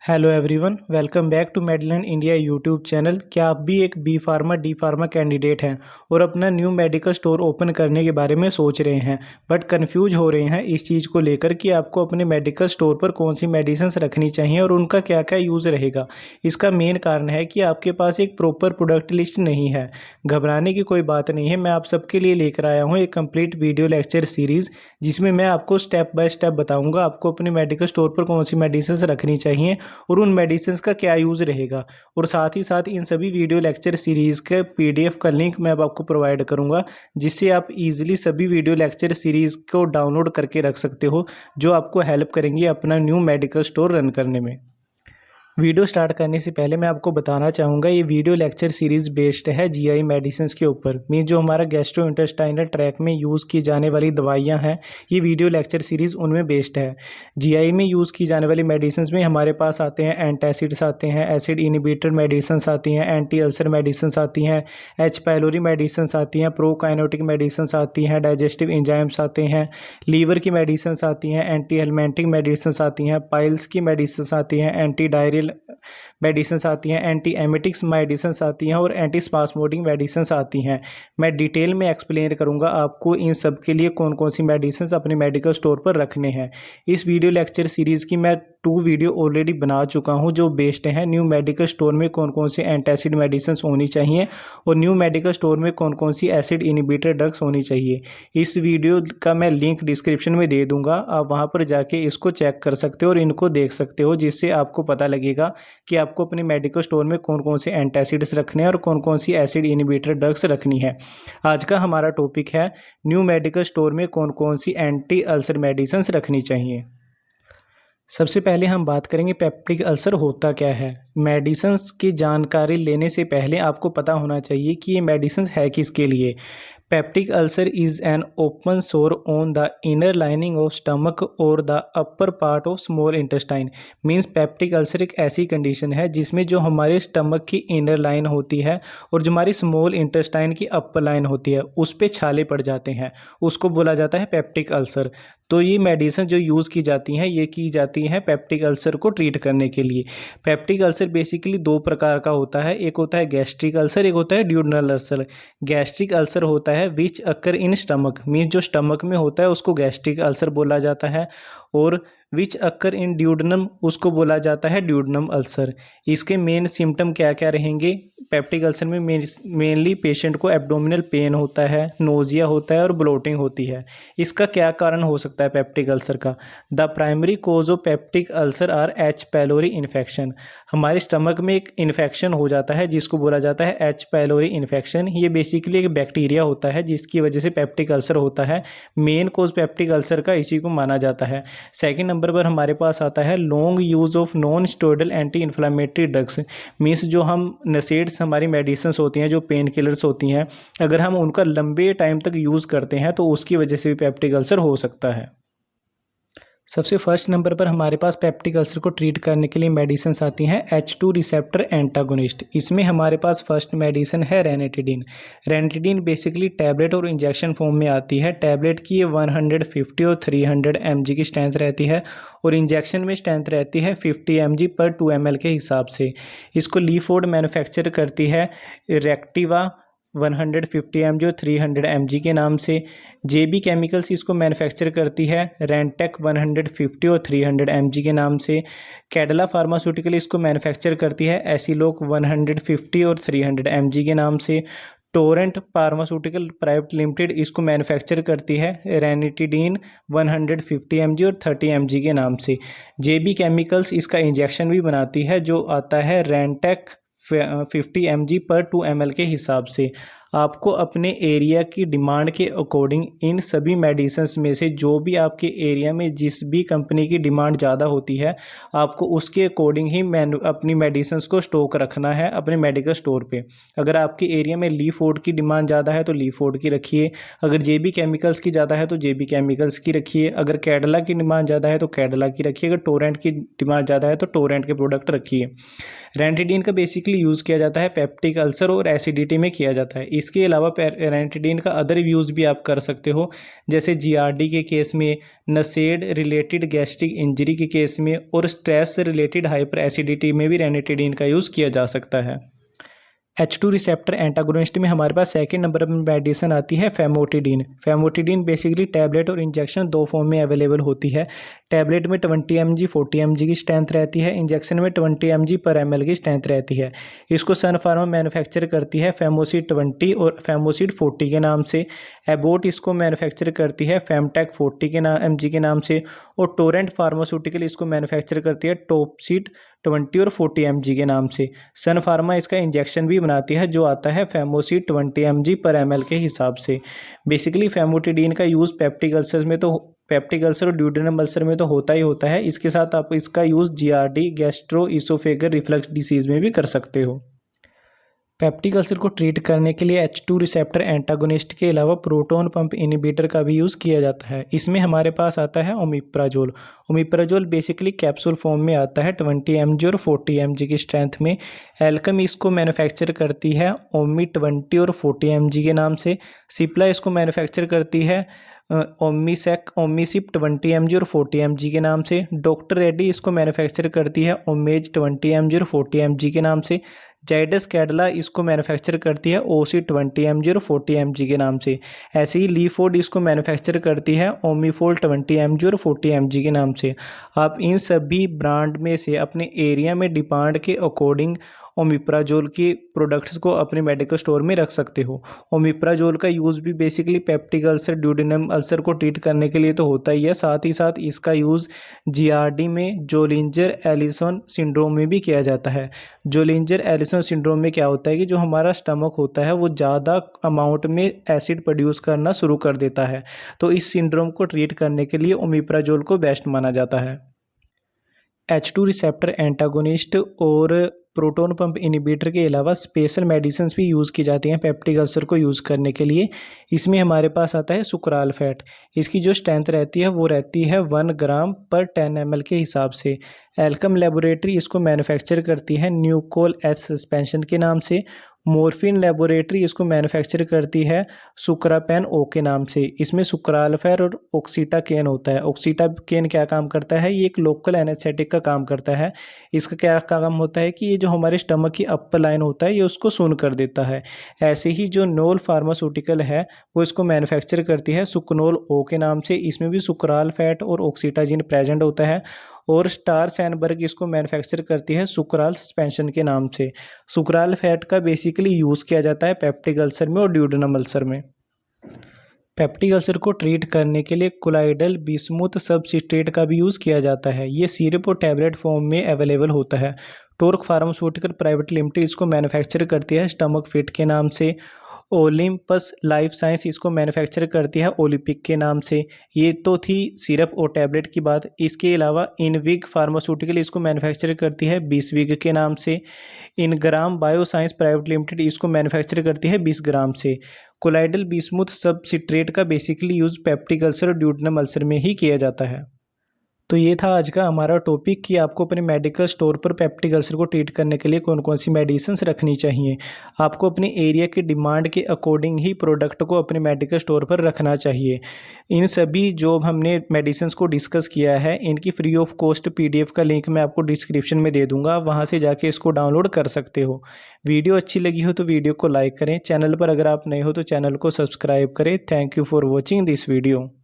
Hello everyone, welcome back to Medland India YouTube channel. क्या आप भी एक B pharma D pharma candidate हैं और अपना न्यू मेडिकल स्टोर ओपन करने के बारे में सोच रहे हैं बट कंफ्यूज हो रहे हैं इस चीज़ को लेकर कि आपको अपने मेडिकल स्टोर पर कौन सी मेडिसिन्स रखनी चाहिए और उनका क्या क्या यूज़ रहेगा? इसका मेन कारण है कि आपके पास एक प्रॉपर प्रोडक्ट लिस्ट नहीं है। घबराने की कोई बात नहीं है, मैं आप सबके लिए लेकर आया हूँ एक कंप्लीट वीडियो लेक्चर सीरीज़ जिसमें मैं आपको स्टेप बाय स्टेप बताऊँगा आपको अपने मेडिकल स्टोर पर कौन सी मेडिसिन रखनी चाहिए और उन मेडिसिन का क्या यूज़ रहेगा। और साथ ही साथ इन सभी वीडियो लेक्चर सीरीज़ के पीडीएफ का लिंक मैं अब आपको प्रोवाइड करूंगा, जिससे आप इजीली सभी वीडियो लेक्चर सीरीज़ को डाउनलोड करके रख सकते हो, जो आपको हेल्प करेंगी अपना न्यू मेडिकल स्टोर रन करने में। वीडियो स्टार्ट करने से पहले मैं आपको बताना चाहूँगा ये वीडियो लेक्चर सीरीज़ बेस्ड है जीआई मेडिसिन्स के ऊपर। मीन जो हमारा गैस्ट्रो इंटेस्टाइनल ट्रैक में यूज़ की जाने वाली दवाइयाँ हैं, ये वीडियो लेक्चर सीरीज़ उनमें बेस्ड है। जीआई में यूज़ की जाने वाली मेडिसिन्स में हमारे पास आते हैं एंटासिड्स आते हैं, एसिड इनिबिटर मेडिसिन्स आती हैं, एंटी अल्सर मेडिसिन्स आती हैं, एच पाइलोरी मेडिसिन्स आती हैं, प्रोकाइनेटिक मेडिसिन्स आती हैं, डाइजेस्टिव एंजाइम्स आते हैं, लीवर की मेडिसिन्स आती हैं, एंटी हेलमेंटिक मेडिसिन्स आती हैं, पाइल्स की मेडिसिन्स आती हैं, एंटी डायरियल मेडिसिन्स आती हैं, एंटी एमिटिक्स मेडिसिन्स आती हैं और एंटी स्पास्मोडिक मेडिसिन्स आती हैं। मैं डिटेल में एक्सप्लेन करूंगा आपको इन सब के लिए कौन कौन सी मेडिसिन्स अपने मेडिकल स्टोर पर रखने हैं। इस वीडियो लेक्चर सीरीज़ की मैं 2 वीडियो ऑलरेडी बना चुका हूं जो बेस्ड हैं न्यू मेडिकल स्टोर में कौन कौन सी एंटासिड मेडिसिन्स होनी चाहिए और न्यू मेडिकल स्टोर में कौन कौन सी एसिड इनिबिटर ड्रग्स होनी चाहिए। इस वीडियो का मैं लिंक डिस्क्रिप्शन में दे दूंगा, आप वहां पर जाके इसको चेक कर सकते हो और इनको देख सकते हो, जिससे आपको पता लगेगा कि आपको अपने मेडिकल स्टोर में कौन कौन से एंटासिड्स रखने हैं और कौन कौन सी एसिड इनिबिटर ड्रग्स रखनी है। आज का हमारा टॉपिक है न्यू मेडिकल स्टोर में कौन कौन सी एंटी अल्सर मेडिसिन्स रखनी चाहिए। सबसे पहले हम बात करेंगे पेप्टिक अल्सर होता क्या है। मेडिसिन्स की जानकारी लेने से पहले आपको पता होना चाहिए कि ये मेडिसिन्स है किसके लिए। Peptic ulcer is an open sore on the inner lining of stomach और the upper part of small intestine. Means peptic ulcer एक ऐसी कंडीशन है जिसमें जो हमारे स्टमक की इनर लाइन होती है और जो हमारी स्मॉल इंटेस्टाइन की अपर लाइन होती है उस पर छाले पड़ जाते हैं, उसको बोला जाता है पेप्टिक अल्सर। तो ये मेडिसिन जो यूज़ की जाती हैं ये की जाती हैं पेप्टिक अल्सर को ट्रीट करने के लिए। पेप्टिक अल्सर बेसिकली 2 प्रकार का होता है, एक होता है गैस्ट्रिक अल्सर, एक होता है ड्यूडेनल अल्सर। गैस्ट्रिक अल्सर होता है विच अकर इन स्टमक, मीन्स जो स्टमक में होता है उसको गैस्ट्रिक अल्सर बोला जाता है, और विच अकर इन ड्यूडनम उसको बोला जाता है ड्यूडनम अल्सर। इसके मेन सिम्टम क्या क्या रहेंगे? पेप्टिक अल्सर में मेनली पेशेंट को एब्डोमिनल पेन होता है, नोजिया होता है और ब्लोटिंग होती है। इसका क्या कारण हो सकता है पेप्टिक अल्सर का? The primary cause of peptic ulcer are H pylori infection. हमारे स्टमक में एक इन्फेक्शन हो जाता है जिसको बोला जाता है एच पाइलोरी इन्फेक्शन। ये बेसिकली एक बैक्टीरिया होता है जिसकी वजह से पेप्टिक अल्सर होता है। मेन कोज पेप्टिक अल्सर का इसी को माना जाता है। सेकेंड नंबर पर हमारे पास आता है long use of non steroidal anti inflammatory drugs. Means जो हम नसेड्स हमारी मेडिसिन्स होती हैं, जो पेन किलर्स होती हैं, अगर हम उनका लंबे टाइम तक यूज़ करते हैं तो उसकी वजह से भी पेप्टिक अल्सर हो सकता है। सबसे फर्स्ट नंबर पर हमारे पास पेप्टिक अल्सर को ट्रीट करने के लिए मेडिसिन आती हैं H2 रिसेप्टर एंटागोनिस्ट। इसमें हमारे पास फर्स्ट मेडिसिन है रेनिटिडिन। रेनिटिडिन बेसिकली टैबलेट और इंजेक्शन फॉर्म में आती है। टैबलेट की ये 150 और 300 mg की स्ट्रेंथ रहती है और इंजेक्शन में स्ट्रेंथ रहती है 50 mg पर 2 ml के हिसाब से। इसको लीफोर्ड मैन्युफैक्चर करती है रेक्टिवा 150 mg और 300 mg के नाम से। जेबी केमिकल्स इसको मैन्युफैक्चर करती है रेंटेक 150 और 300 mg के नाम से। कैडला फार्मास्यूटिकल इसको मैन्युफैक्चर करती है एसिलोक 150 और 300 mg के नाम से। टोरेंट फार्मास्यूटिकल प्राइवेट लिमिटेड इसको मैन्युफैक्चर करती है रेनिटिडीन 150 mg और 30 mg के नाम से। जेबी केमिकल्स इसका इंजेक्शन भी बनाती है जो आता है रेंटेक 50 mg पर 2 ml के हिसाब से। आपको अपने एरिया की डिमांड के अकॉर्डिंग इन सभी मेडिसिन्स में से जो भी आपके एरिया में जिस भी कंपनी की डिमांड ज़्यादा होती है आपको उसके अकॉर्डिंग ही अपनी मेडिसिन्स को स्टॉक रखना है अपने मेडिकल स्टोर पे। अगर आपके एरिया में लीफोर्ड की डिमांड ज़्यादा है तो लीफोर्ड की रखिए, अगर जेबी केमिकल्स की ज़्यादा है तो जेबी केमिकल्स की रखिए, अगर कैडला की डिमांड ज़्यादा है तो कैडला की रखिए, अगर टोरेंट की डिमांड ज़्यादा है तो टोरेंट के प्रोडक्ट रखिए। रेनिटिडिन का बेसिकली यूज़ किया जाता है पेप्टिक अल्सर और एसिडिटी में किया जाता है। इसके अलावा रेनिटिडीन का अदर यूज़ भी आप कर सकते हो, जैसे जीआरडी के केस में, नशेड रिलेटेड गैस्ट्रिक इंजरी के केस में और स्ट्रेस रिलेटेड हाइपर एसिडिटी में भी रेनिटिडीन का यूज़ किया जा सकता है। H2 रिसेप्टर एंटागोनिस्ट में हमारे पास सेकंड नंबर पर मेडिसिन आती है फेमोटिडीन। फेमोटिडीन बेसिकली टैबलेट और इंजेक्शन दो फॉर्म में अवेलेबल होती है। टैबलेट में 20 mg 40 mg की स्ट्रेंथ रहती है, इंजेक्शन में 20 mg पर ml की स्ट्रेंथ रहती है। इसको सन फार्मा मैन्युफैक्चर करती है फेमोसिड 20 और फेमोसिड 40 के नाम से। एबोट इसको मैन्युफैक्चर करती है फेमटेक 40 के mg के नाम से, और टोरेंट फार्मास्यूटिकल इसको मैन्युफैक्चर करती है टॉपसिड 20 और 40 mg के नाम से। सन फार्मा इसका इंजेक्शन भी बनाती है जो आता है फेमोसिड 20 mg पर ml के हिसाब से। बेसिकली फेमोटिडीन का यूज़ पेप्टिक अल्सर और ड्यूडेनम अल्सर में तो होता ही होता है। इसके साथ आप इसका use GRD, gastro oesophageal reflux disease में भी कर सकते हो। पेप्टिक अल्सर को ट्रीट करने के लिए H2 रिसेप्टर एंटागोनिस्ट के अलावा प्रोटॉन पंप इनहिबिटर का भी यूज़ किया जाता है। इसमें हमारे पास आता है omeprazole. Omeprazole basically capsule form में आता है 20 mg और 40 mg की स्ट्रेंथ में। एल्केम इसको मैन्युफैक्चर करती है ओमी 20 और 40 mg के नाम से। सिप्ला इसको मैन्युफैक्चर करती है ओमीसिप 20 mg और 40 mg के नाम से। डॉक्टर रेड्डी इसको मैन्युफैक्चर करती है ओमेज 20 mg और 40 mg के नाम से। जाइडस कैडिला इसको मैन्युफैक्चर करती है ओसी 20 mg और 40 mg के नाम से। ऐसे ही लीफोर्ड इसको मैन्युफैक्चर करती है ओमीफोल 20 mg और 40 mg के नाम से। आप इन सभी ब्रांड में से अपने एरिया में डिमांड के अकॉर्डिंग ओमिप्राजोल के प्रोडक्ट्स को अपने मेडिकल स्टोर में रख सकते हो। ओमिप्राजोल का यूज़ भी basically peptic ulcer, duodenum ulcer को ट्रीट करने के लिए तो होता ही है, साथ ही साथ इसका यूज़ जीआरडी में जोलिंजर एलिसन सिंड्रोम में भी किया जाता है। जोलिंजर एलिसन सिंड्रोम में क्या होता है कि जो हमारा स्टमक होता है वो ज़्यादा अमाउंट में एसिड प्रोड्यूस करना शुरू कर देता है, तो इस सिंड्रोम को ट्रीट करने के लिए ओमिप्राजोल को बेस्ट माना जाता है। H2 रिसेप्टर एंटागोनिस्ट और प्रोटॉन पंप इनहिबिटर के अलावा स्पेशल मेडिसिन्स भी यूज़ की जाती हैं पेप्टिक अल्सर को यूज़ करने के लिए। इसमें हमारे पास आता है सुक्रालफैट। इसकी जो स्ट्रेंथ रहती है वो रहती है 1 ग्राम पर 10 ml के हिसाब से। एल्केम लेबोरेटरी इसको मैन्युफैक्चर करती है न्यूकोल एस सस्पेंशन के नाम से। मॉर्फिन लेबोरेटरी इसको मैन्युफैक्चर करती है सुक्रापेन ओ के नाम से। इसमें सुक्रालफेर और ऑक्सीटाकेन होता है। ऑक्सीटाकेन क्या काम करता है, ये एक लोकल एनेस्थेटिक का काम करता है। इसका क्या काम होता है कि ये जो हमारे स्टमक की अपर लाइन होता है ये उसको सून कर देता है। ऐसे ही जो नोल फार्मास्यूटिकल है वो इसको मैन्युफैक्चर करती है सुकनोल ओ के नाम से। इसमें भी सुक्रालफैट और ऑक्सीटाजिन प्रेजेंट होता है। और स्टार सैनबर्ग इसको मैन्युफैक्चर करती है सुक्राल सस्पेंशन के नाम से। सुक्राल फैट का बेसिकली यूज़ किया जाता है पेप्टिक अल्सर में और ड्यूडेनम अल्सर में। पेप्टिक अल्सर को ट्रीट करने के लिए कोलाइडल बिस्मुथ सबस्ट्रेट का भी यूज़ किया जाता है। ये सिरप और टैबलेट फॉर्म में अवेलेबल होता है। टोर्क फार्मास्यूटिकल प्राइवेट लिमिटेड इसको मैन्युफैक्चर करती है स्टमक फिट के नाम से। ओलिम्पस लाइफ साइंस इसको मैन्युफैक्चर करती है ओलिपिक के नाम से। ये तो थी सिरप और टैबलेट की बात। इसके अलावा इनविग फार्मास्यूटिकल इसको मैन्युफैक्चर करती है बिस्विग के नाम से। इनग्राम बायोसाइंस प्राइवेट लिमिटेड इसको मैन्युफैक्चर करती है 20 ग्राम से। कोलाइडल बिस्मुथ सबस्ट्रेट का बेसिकली यूज़ पेप्टिक अल्सर और ड्यूडेनम अल्सर में ही किया जाता है। तो ये था आज का हमारा टॉपिक कि आपको अपने मेडिकल स्टोर पर पेप्टिक अल्सर को ट्रीट करने के लिए कौन कौन सी मेडिसिन्स रखनी चाहिए। आपको अपने एरिया के डिमांड के अकॉर्डिंग ही प्रोडक्ट को अपने मेडिकल स्टोर पर रखना चाहिए। इन सभी जो हमने मेडिसिन्स को डिस्कस किया है इनकी फ्री ऑफ कॉस्ट PDF का लिंक मैं आपको डिस्क्रिप्शन में दे दूँगा, वहाँ से जाके इसको डाउनलोड कर सकते हो। वीडियो अच्छी लगी हो तो वीडियो को लाइक करें। चैनल पर अगर आप नए हो तो चैनल को सब्सक्राइब करें। Thank you for watching this video.